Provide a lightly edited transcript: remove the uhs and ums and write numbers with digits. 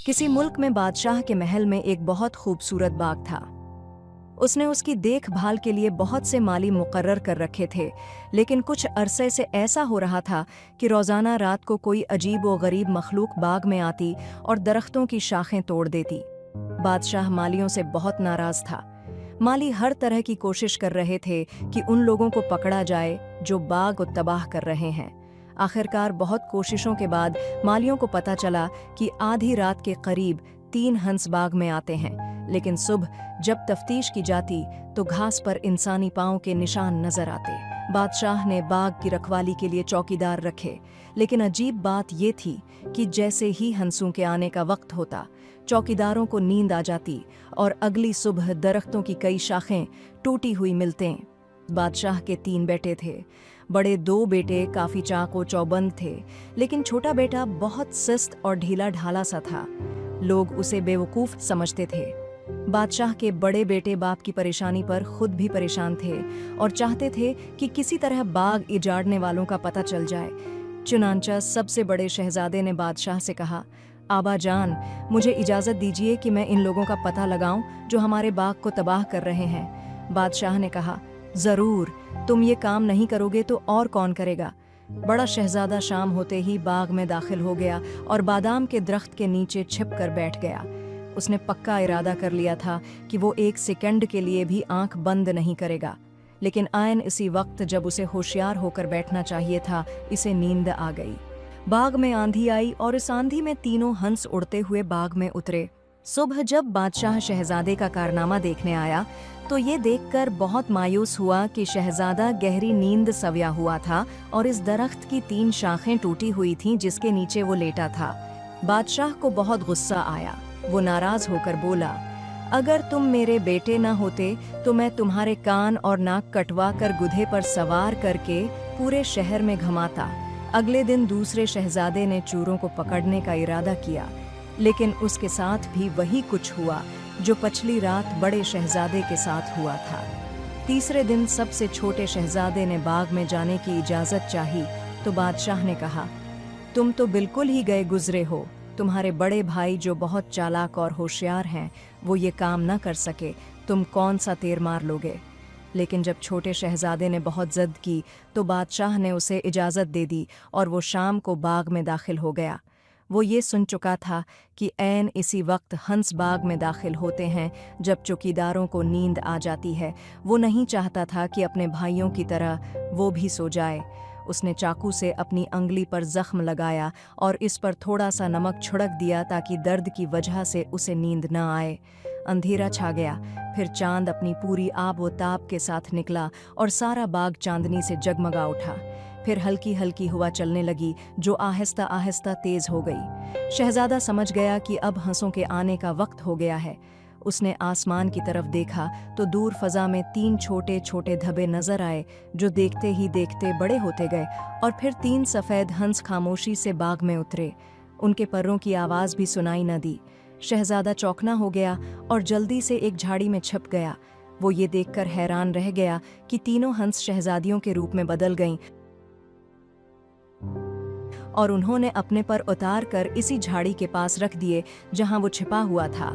किसी मुल्क में बादशाह के महल में एक बहुत खूबसूरत बाग था। उसने उसकी देखभाल के लिए बहुत से माली मुकर्रर कर रखे थे, लेकिन कुछ अरसे से ऐसा हो रहा था कि रोज़ाना रात को कोई अजीब व गरीब मखलूक बाग में आती और दरख्तों की शाखें तोड़ देती। बादशाह मालियों से बहुत नाराज़ था। माली हर तरह की कोशिश कर रहे थे कि उन लोगों को पकड़ा जाए जो बाग को तबाह कर रहे हैं। आखिरकार बहुत कोशिशों के बाद मालियों को पता चला कि आधी रात के करीब 3 हंस बाग में आते हैं, लेकिन सुबह जब तफ्तीश की जाती तो घास पर इंसानी पांव के निशान नजर आते। बादशाह ने बाग की रखवाली के लिए चौकीदार रखे, लेकिन अजीब बात ये थी कि जैसे ही हंसों के आने का वक्त होता, चौकीदारों को नींद आ जाती और अगली सुबह दरख्तों की कई शाखें टूटी हुई मिलते। बादशाह के 3 बेटे थे। बड़े 2 बेटे काफी चाको चौबंद थे, लेकिन छोटा बेटा बहुत सुस्त और ढीला ढाला सा था। लोग उसे बेवकूफ समझते थे। बादशाह के बड़े बेटे बाप की परेशानी पर खुद भी परेशान थे और चाहते थे कि किसी तरह बाग उजाड़ने वालों का पता चल जाए। चुनांचा सबसे बड़े शहजादे ने बादशाह से कहा, आबा जान, मुझे इजाज़त दीजिए कि मैं इन लोगों का पता लगाऊं जो हमारे बाग को तबाह कर रहे हैं। बादशाह ने कहा, ज़रूर, तुम ये काम नहीं करोगे तो और कौन करेगा। बड़ा शहजादा शाम होते ही बाग में दाखिल हो गया और बादाम के दरख्त के नीचे छिप कर बैठ गया। उसने पक्का इरादा कर लिया था कि वो 1 सेकंड के लिए भी आंख बंद नहीं करेगा, लेकिन आयन इसी वक्त जब उसे होशियार होकर बैठना चाहिए था, इसे नींद आ गई। बाग में आंधी आई और इस आंधी में तीनों हंस उड़ते हुए बाग में उतरे। सुबह जब बादशाह शहजादे का कारनामा देखने आया तो ये देखकर बहुत मायूस हुआ कि शहजादा गहरी नींद सविया हुआ था और इस दरख्त की 3 शाखें टूटी हुई थीं जिसके नीचे वो लेटा था। बादशाह को बहुत गुस्सा आया। वो नाराज होकर बोला, अगर तुम मेरे बेटे न होते तो मैं तुम्हारे कान और नाक कटवा कर गुधे पर सवार करके पूरे शहर में घुमाता। अगले दिन दूसरे शहजादे ने चोरों को पकड़ने का इरादा किया, लेकिन उसके साथ भी वही कुछ हुआ जो पिछली रात बड़े शहजादे के साथ हुआ था। तीसरे दिन सबसे छोटे शहजादे ने बाग में जाने की इजाज़त चाही तो बादशाह ने कहा, तुम तो बिल्कुल ही गए गुजरे हो। तुम्हारे बड़े भाई जो बहुत चालाक और होशियार हैं, वो ये काम न कर सके, तुम कौन सा तीर मार लोगे। लेकिन जब छोटे शहजादे ने बहुत ज़िद की तो बादशाह ने उसे इजाज़त दे दी और वो शाम को बाग में दाखिल हो गया। वो ये सुन चुका था कि ऐन इसी वक्त हंस बाग में दाखिल होते हैं जब चौकीदारों को नींद आ जाती है। वो नहीं चाहता था कि अपने भाइयों की तरह वो भी सो जाए। उसने चाकू से अपनी अंगली पर जख्म लगाया और इस पर थोड़ा सा नमक छिड़क दिया ताकि दर्द की वजह से उसे नींद न आए। अंधेरा छा गया। फिर चांद अपनी पूरी आब व ताब के साथ निकला और सारा बाग चांदनी से जगमगा उठा। फिर हल्की हल्की हवा चलने लगी जो आहिस्ता आहिस्ता तेज हो गई। शहजादा समझ गया कि अब हंसों के आने का वक्त हो गया है। उसने आसमान की तरफ देखा तो दूर फजा में 3 छोटे छोटे धब्बे नजर आए जो देखते ही देखते बड़े होते गए और फिर 3 सफ़ेद हंस खामोशी से बाग में उतरे। उनके परों की आवाज़ भी सुनाई न दी। शहजादा चौंकना हो गया और जल्दी से एक झाड़ी में छिप गया। वो ये देखकर हैरान रह गया कि तीनों हंस शहजादियों के रूप में बदल गईं और उन्होंने अपने पर उतार कर इसी झाड़ी के पास रख दिए जहां वो छिपा हुआ था।